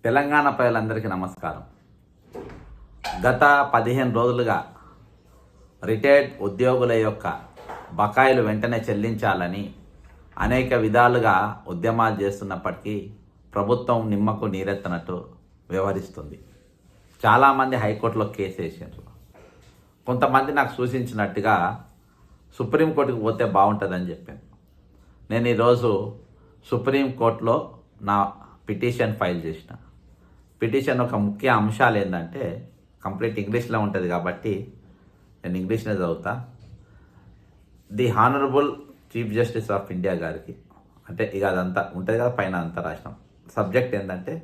తెలంగాణ ప్రజలందరికీ నమస్కారం. గత 15 రోజులుగా రిటైర్డ్ ఉద్యోగుల యొక్క బకాయిలు వెంటనే చెల్లించాలని అనేక విధాలుగా ఉద్యమాలు చేస్తున్నప్పటికీ ప్రభుత్వం నిమ్మకు నీరెత్తనట్టు వ్యవహరిస్తుంది. చాలామంది హైకోర్టులో కేసు వేసారు. కొంతమంది నాకు సూచించినట్టుగా సుప్రీంకోర్టుకు పోతే బాగుంటుందని చెప్పాను. నేను ఈరోజు సుప్రీంకోర్టులో నా పిటిషన్ ఫైల్ చేసిన. పిటిషన్ ఒక ముఖ్య అంశాలు ఏంటంటే, కంప్లీట్ ఇంగ్లీష్లో ఉంటుంది కాబట్టి నేను ఇంగ్లీష్లో చదువుతా. The honourable chief justice of India గారికి, అంటే ఇక అదంతా ఉంటుంది కదా, పైన అంతా రాసినాం. సబ్జెక్ట్ ఏంటంటే,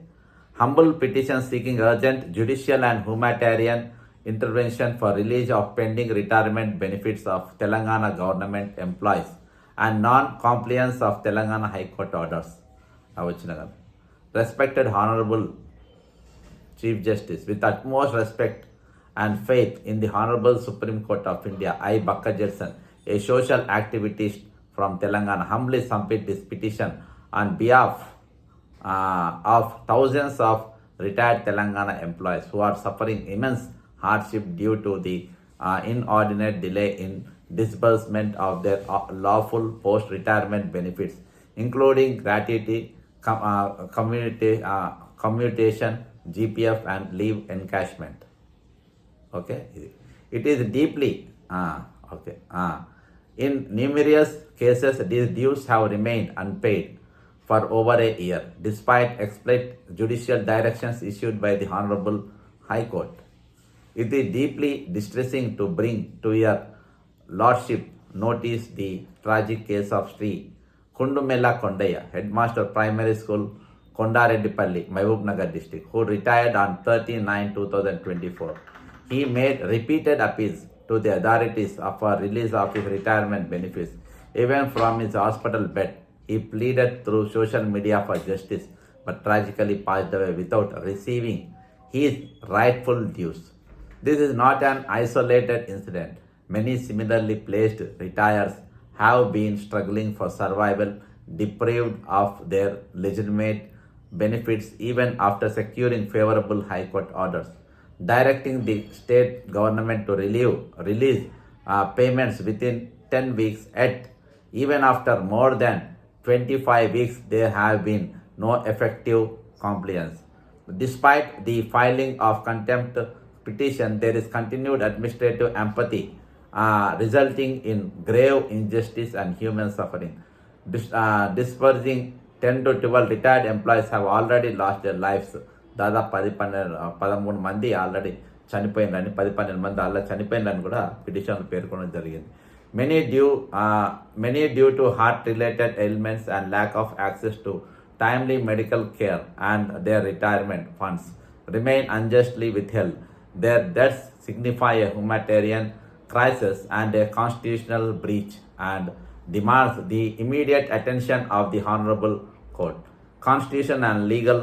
humble petition seeking urgent judicial and humanitarian intervention for release of pending retirement benefits of Telangana government employees and non compliance of Telangana high court orders. వచ్చిన కదా. Respected Honorable Chief Justice, with utmost respect and faith in the Honorable Supreme Court of India, I, Bakka Jedson, a social activist from Telangana, humbly submit this petition on behalf of thousands of retired Telangana employees who are suffering immense hardship due to the inordinate delay in disbursement of their lawful post-retirement benefits, including gratuity, commutation, GPF and leave encashment. Okay, it is deeply in numerous cases these dues have remained unpaid for over a year despite explicit judicial directions issued by the Honorable High Court. It is deeply distressing to bring to your Lordship notice the tragic case of Sri Kundumella Kondaya, Headmaster Primary School, Kondareddipalli, Mahbub Nagar District, who retired on 30/9/2024. He made repeated appeals to the authorities for release of his retirement benefits. Even from his hospital bed, he pleaded through social media for justice, but tragically passed away without receiving his rightful dues. This is not an isolated incident. Many similarly placed retirees have been struggling for survival, deprived of their legitimate benefits even after securing favorable High Court orders, directing the state government to release payments within 10 weeks. Yet, even after more than 25 weeks, there have been no effective compliance. Despite the filing of contempt petition, there is continued administrative apathy, resulting in grave injustice and human suffering. Dispersing 10 to 12 retired employees have already lost their lives. దాదాపు 13 మంది already చనిపోయిందని, 12 మంది already చనిపోయిందని కూడా పిటిషన్లు పేర్కొనడం జరిగింది. Many due to heart-related ailments and lack of access to timely medical care and their retirement funds remain unjustly withheld. Their deaths signify a humanitarian crisis and a constitutional breach and demands the immediate attention of the Honorable Court. Constitution and legal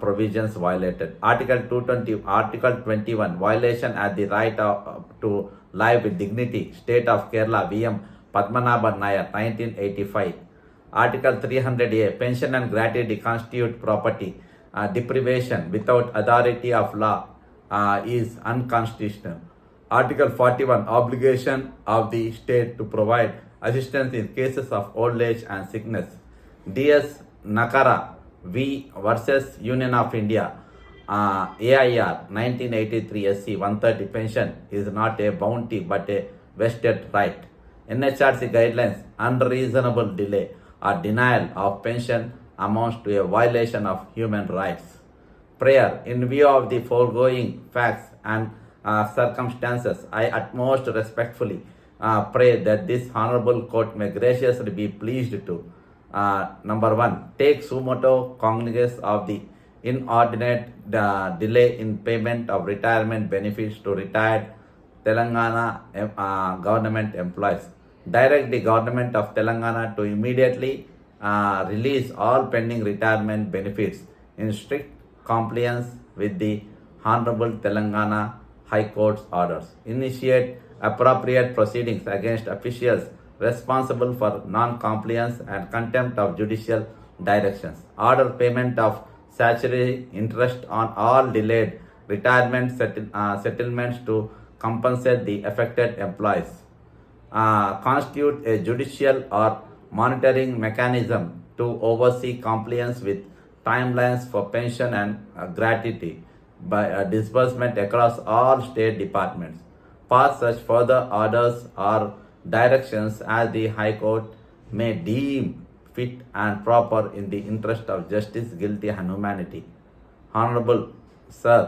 provisions violated. Article 21 violation at the right to life with dignity. State of Kerala VM Padmanabhan Nair 1985. Article 300A pension and gratuity constitute property. Deprivation without authority of law is unconstitutional. Article 41 obligation of the state to provide assistance in cases of old age and sickness. DS Nakara v versus Union of India, AIR 1983 SC 130 pension is not a bounty but a vested right. NHRC guidelines unreasonable delay or denial of pension amounts to a violation of human rights. Prayer. In view of the foregoing facts and circumstances, I utmost respectfully pray that this Honorable Court may graciously be pleased to number 1. Take sumoto cognizance of the inordinate delay in payment of retirement benefits to retired Telangana government employees. Direct the government of Telangana to immediately release all pending retirement benefits in strict compliance with the Honorable Telangana High Court's orders. Initiate appropriate proceedings against officials responsible for non-compliance and contempt of judicial directions. Order payment of statutory interest on all delayed retirement settlements to compensate the affected employees, constitute a judicial or monitoring mechanism to oversee compliance with timelines for pension and gratuity by disbursement across all state departments. Pass such further orders or directions as the High Court may deem fit and proper in the interest of justice, guilty, and humanity. Honorable Sir,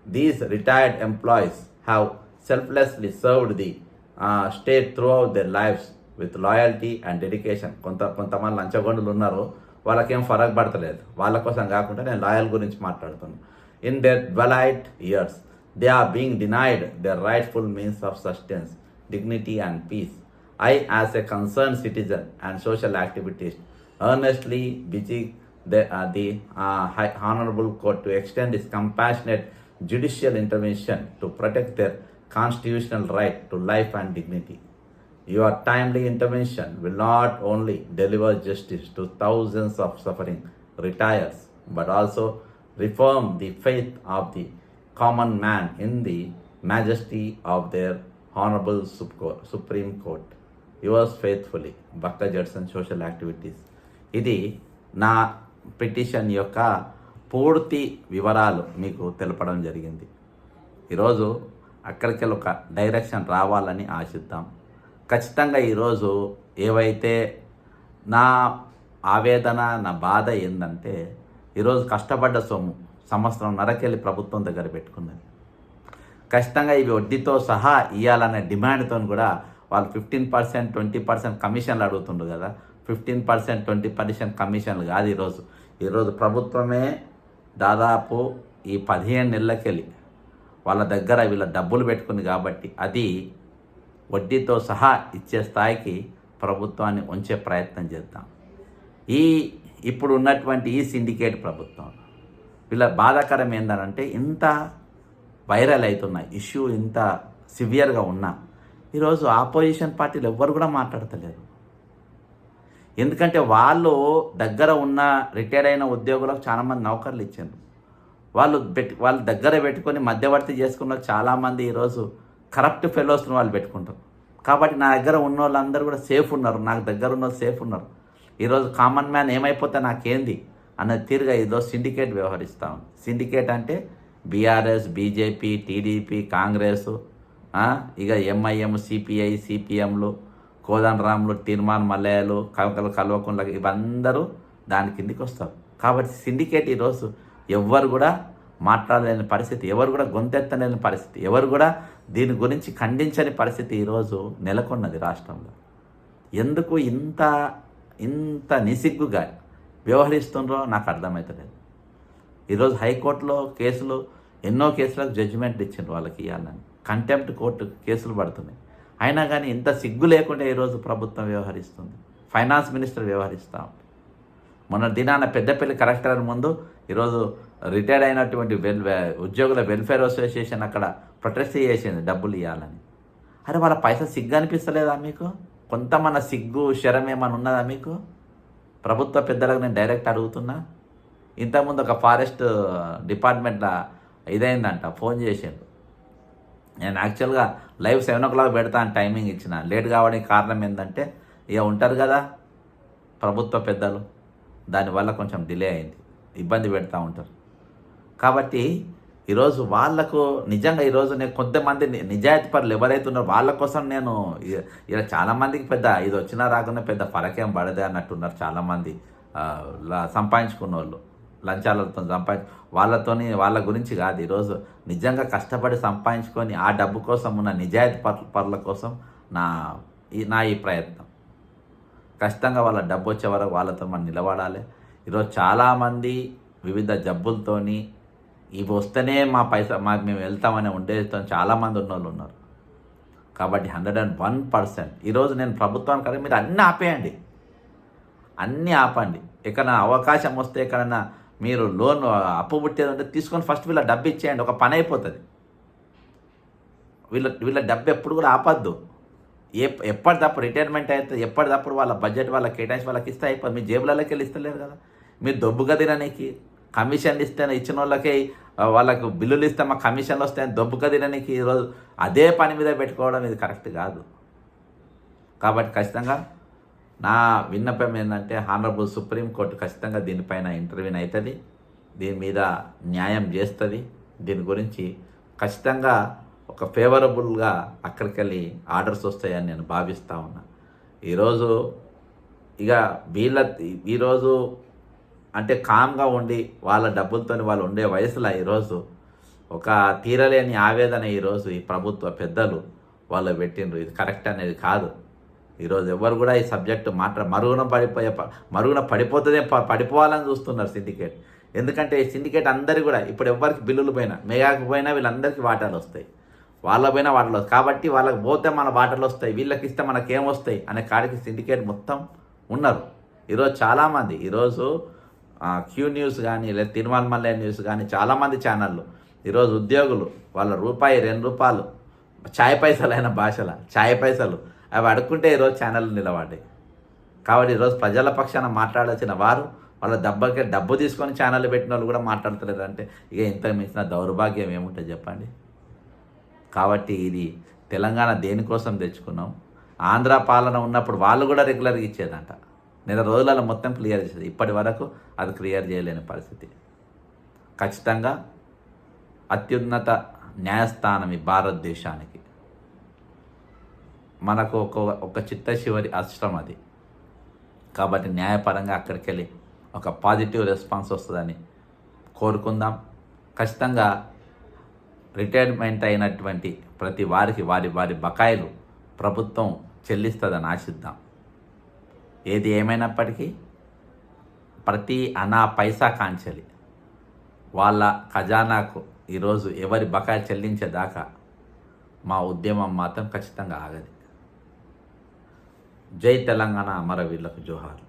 these retired employees have selflessly served the state throughout their lives with loyalty and dedication. కొంతమంది లంచగొండలు ఉన్నారు, వాళ్ళకేం ఫరక్ పడతలేదు. వాళ్ళ కోసం కాకుండా నేను loyal గురించి మాట్లాడుతున్నాను. In their twilight years, they are being denied their rightful means of sustenance, dignity and peace. I, as a concerned citizen and social activist, earnestly beseech the Honorable Court to extend its compassionate judicial intervention to protect their constitutional right to life and dignity. Your timely intervention will not only deliver justice to thousands of suffering retirees, but also reform the faith of the common man in the majesty of their Honorable Supreme Court. Yours faithfully, Bhakta Judson, social activities. ఇది నా petition యొక్క పూర్తి వివరాలు మీకు తెలపడం జరిగింది. ఈరోజు అక్కడికి ఒక డైరెక్షన్ రావాలని ఆశిద్దాం. ఖచ్చితంగా ఈరోజు ఏవైతే నా ఆవేదన, నా బాధ ఏంటంటే, ఈరోజు కష్టపడ్డ సొమ్ము సంవత్సరం నరకెళ్ళి ప్రభుత్వం దగ్గర పెట్టుకున్నది. ఖచ్చితంగా ఇవి వడ్డీతో సహా ఇవ్వాలనే డిమాండ్తో కూడా వాళ్ళు 15%, 20% కమిషన్లు అడుగుతుండ్రు కదా. 15%, 20% కమిషన్లు కాదు. ఈరోజు ప్రభుత్వమే దాదాపు ఈ 15 నెలలకెళ్ళి వాళ్ళ దగ్గర వీళ్ళ డబ్బులు పెట్టుకుంది కాబట్టి అది వడ్డీతో సహా ఇచ్చే స్థాయికి ప్రభుత్వాన్ని ఉంచే ప్రయత్నం చేద్దాం. ఇప్పుడు ఉన్నటువంటి ఈ సిండికేట్ ప్రభుత్వం వీళ్ళ బాధాకరం ఏంటంటే, ఇంత వైరల్ అవుతున్న ఇష్యూ ఇంత సివియర్గా ఉన్నా ఈరోజు ఆపోజిషన్ పార్టీలు ఎవ్వరు కూడా మాట్లాడతలేరు. ఎందుకంటే వాళ్ళు దగ్గర ఉన్న రిటైర్ అయిన ఉద్యోగులకు చాలామంది నౌకర్లు ఇచ్చారు. వాళ్ళు దగ్గర పెట్టుకొని మధ్యవర్తి చేసుకున్న చాలామంది ఈరోజు కరప్ట్ ఫెలోస్ని వాళ్ళు పెట్టుకుంటారు. కాబట్టి నా దగ్గర ఉన్న వాళ్ళందరూ కూడా సేఫ్ ఉన్నారు, నాకు దగ్గర ఉన్న వాళ్ళు సేఫ్ ఉన్నారు. ఈరోజు కామన్ మ్యాన్ ఏమైపోతే నాకేంది అన్న తీరుగా ఈరోజు సిండికేట్ వ్యవహరిస్తూ ఉంది. సిండికేట్ అంటే బీఆర్ఎస్, బీజేపీ, టీడీపీ, కాంగ్రెస్, ఇక ఎంఐఎం, సిపిఐ, సిపిఎంలు, కోదండరాములు, తీర్మాన్ మల్లయ్యలు, కల్వకుంట్ల ఇవందరూ దాని కిందికి వస్తారు. కాబట్టి సిండికేట్ ఈరోజు ఎవ్వరు కూడా మాట్లాడలేని పరిస్థితి, ఎవరు కూడా గొంతెత్తలేని పరిస్థితి, ఎవరు కూడా దీని గురించి ఖండించని పరిస్థితి ఈరోజు నెలకొన్నది రాష్ట్రంలో. ఎందుకు ఇంత నిసిగ్గుగా వ్యవహరిస్తుండ్రో నాకు అర్థమవుతలేదు. ఈరోజు హైకోర్టులో ఎన్నో కేసులకు జడ్జిమెంట్ ఇచ్చిండ్రు వాళ్ళకి ఇవ్వాలని. కంటెంప్ట్ కోర్టు కేసులు పడుతున్నాయి. అయినా కానీ ఇంత సిగ్గు లేకుండా ఈరోజు ప్రభుత్వం వ్యవహరిస్తుంది. ఫైనాన్స్ మినిస్టర్ వ్యవహరిస్తూ ఉంది. మొన్న దినాన పెద్దపల్లి కలెక్టర్ ముందు ఈరోజు రిటైర్డ్ అయినటువంటి ఉద్యోగుల వెల్ఫేర్ అసోసియేషన్ అక్కడ ప్రొటెస్ట్ చేసింది డబ్బులు ఇవ్వాలని. అరే వాళ్ళ పైసా సిగ్గు అనిపిస్తలేదా మీకు? కొంతమంది సిగ్గు శరం ఏమైనా ఉన్నదా మీకు? ప్రభుత్వ పెద్దలకు నేను డైరెక్ట్ అడుగుతున్నా. ఇంతకుముందు ఒక ఫారెస్ట్ డిపార్ట్మెంట్లో ఇదైందంట, ఫోన్ చేసిండు. నేను యాక్చువల్గా లైవ్ 7 o'clock పెడతా అని టైమింగ్ ఇచ్చిన. లేట్ కావడానికి కారణం ఏంటంటే ఇక ఉంటారు కదా ప్రభుత్వ పెద్దలు, దానివల్ల కొంచెం డిలే అయింది, ఇబ్బంది పెడతా ఉంటారు. కాబట్టి ఈరోజు వాళ్లకు నిజంగా ఈరోజు నేను కొంతమంది నిజాయితీ పరులు ఎవరైతే ఉన్నారో వాళ్ళ కోసం నేను ఇలా చాలామందికి పెద్ద ఇది వచ్చినా రాకుండా పెద్ద ఫరకేం పడదే అన్నట్టున్నారు చాలామంది. సంపాదించుకున్న వాళ్ళు లంచాలతో వాళ్ళ గురించి కాదు. ఈరోజు నిజంగా కష్టపడి సంపాదించుకొని ఆ డబ్బు కోసం ఉన్న నిజాయితీ పరుల కోసం నా ఈ ప్రయత్నం. ఖచ్చితంగా వాళ్ళ డబ్బు వచ్చే వరకు వాళ్ళతో మనం నిలబడాలి. ఈరోజు చాలామంది వివిధ జబ్బులతోని ఇవి వస్తేనే మేము వెళ్తామనే ఉండేతో చాలామంది ఉన్నోళ్ళు ఉన్నారు. కాబట్టి 101% ఈరోజు నేను ప్రభుత్వానికి కదా మీరు అన్నీ ఆపండి. ఎక్కడైనా అవకాశం వస్తే ఎక్కడైనా మీరు లోన్ అప్పు పుట్టేది ఉంటే తీసుకొని ఫస్ట్ వీళ్ళ డబ్బు ఇచ్చేయండి, ఒక పని అయిపోతుంది. వీళ్ళ డబ్బు ఎప్పుడు కూడా ఆపద్దు. ఎప్పటిదప్పుడు రిటైర్మెంట్ అయితే ఎప్పటిదప్పుడు వాళ్ళ బడ్జెట్ వాళ్ళకి కేటాయించి వాళ్ళకి ఇస్తే అయిపోతుంది. మీ జేబులలోకి వెళ్ళి ఇస్తలేరు కదా. మీరు దొబ్బుగా తిననీకి కమిషన్లు ఇస్తేనే ఇచ్చిన వాళ్ళకి వాళ్ళకు బిల్లులు ఇస్తే మా కమిషన్లు వస్తాయని దొబ్బుగా తిననీకి ఈరోజు అదే పని మీద పెట్టుకోవడం ఇది కరెక్ట్ కాదు. కాబట్టి ఖచ్చితంగా నా విన్నపం ఏంటంటే హానరబుల్ సుప్రీంకోర్టు ఖచ్చితంగా దీనిపైన ఇంటర్వ్యూన్ అవుతుంది, దీని మీద న్యాయం చేస్తుంది. దీని గురించి ఖచ్చితంగా ఒక ఫేవరబుల్గా అక్కడికి వెళ్ళి ఆర్డర్స్ వస్తాయని నేను భావిస్తూ ఉన్నా. ఈరోజు ఇక ఈరోజు అంటే కామ్గా ఉండి వాళ్ళ డబ్బులతో వాళ్ళు ఉండే వయసులో ఈరోజు ఒక తీరలేని ఆవేదన ఈరోజు ఈ ప్రభుత్వ పెద్దలు వాళ్ళు పెట్టిండ్రు. ఇది కరెక్ట్ అనేది కాదు. ఈరోజు ఎవరు కూడా ఈ సబ్జెక్టు మరుగున పడిపోవాలని చూస్తున్నారు సిండికేట్. ఎందుకంటే ఈ సిండికేట్ అందరికీ కూడా ఇప్పుడు ఎవరికి బిల్లులు పోయినా మెగాకు పోయినా వీళ్ళందరికీ వాటాలు వస్తాయి, వాళ్ళ పోయినా వాటాలు వస్తాయి. కాబట్టి వాళ్ళకి పోతే మన వాటాలు వస్తాయి, వీళ్ళకి ఇస్తే మనకేం వస్తాయి అనే కాడికి సిండికేట్ మొత్తం ఉన్నారు. ఈరోజు చాలామంది ఈరోజు క్యూ న్యూస్ కానీ లేదా తిరుమల మల్లయ్య న్యూస్ కానీ చాలామంది ఛానళ్ళు ఈరోజు ఉద్యోగులు వాళ్ళ రూపాయి 2 రూపాయలు ఛాయ్ పైసలు అయిన భాషల ఛాయ్ పైసలు అవి అడుక్కుంటే ఈరోజు ఛానళ్ళు నిలబడ్డాయి. కాబట్టి ఈరోజు ప్రజల పక్షాన మాట్లాడాల్సిన వారు వాళ్ళ డబ్బు తీసుకొని ఛానల్ పెట్టిన వాళ్ళు కూడా మాట్లాడతలేరు అంటే ఇక ఇంత మించిన దౌర్భాగ్యం ఏముంటుంది చెప్పండి. కాబట్టి ఇది తెలంగాణ దేనికోసం తెచ్చుకున్నాం. ఆంధ్ర పాలన ఉన్నప్పుడు వాళ్ళు కూడా రెగ్యులర్గా ఇచ్చేదంట, నెల రోజులలో మొత్తం క్లియర్ చేసేది. ఇప్పటి వరకు అది క్లియర్ చేయలేని పరిస్థితి. ఖచ్చితంగా అత్యున్నత న్యాయస్థానం ఈ భారతదేశానికి మనకు ఒక చిట్ట చివరి అస్త్రం అది. కాబట్టి న్యాయపరంగా అక్కడికి వెళ్ళి ఒక పాజిటివ్ రెస్పాన్స్ వస్తుందని కోరుకుందాం. ఖచ్చితంగా రిటైర్మెంట్ అయినటువంటి ప్రతి వారికి వారి బకాయిలు ప్రభుత్వం చెల్లిస్తుందని ఆశిద్దాం. ఏది ఏమైనప్పటికీ ప్రతి అనా పైసా కాంచెలి వాళ్ళ ఖజానాకు ఈరోజు ఎవరి బకాయి చెల్లించేదాకా మా ఉద్యమం మాత్రం ఖచ్చితంగా ఆగదు. జై తెలంగాణ, అమరవీరులకు జోహార్.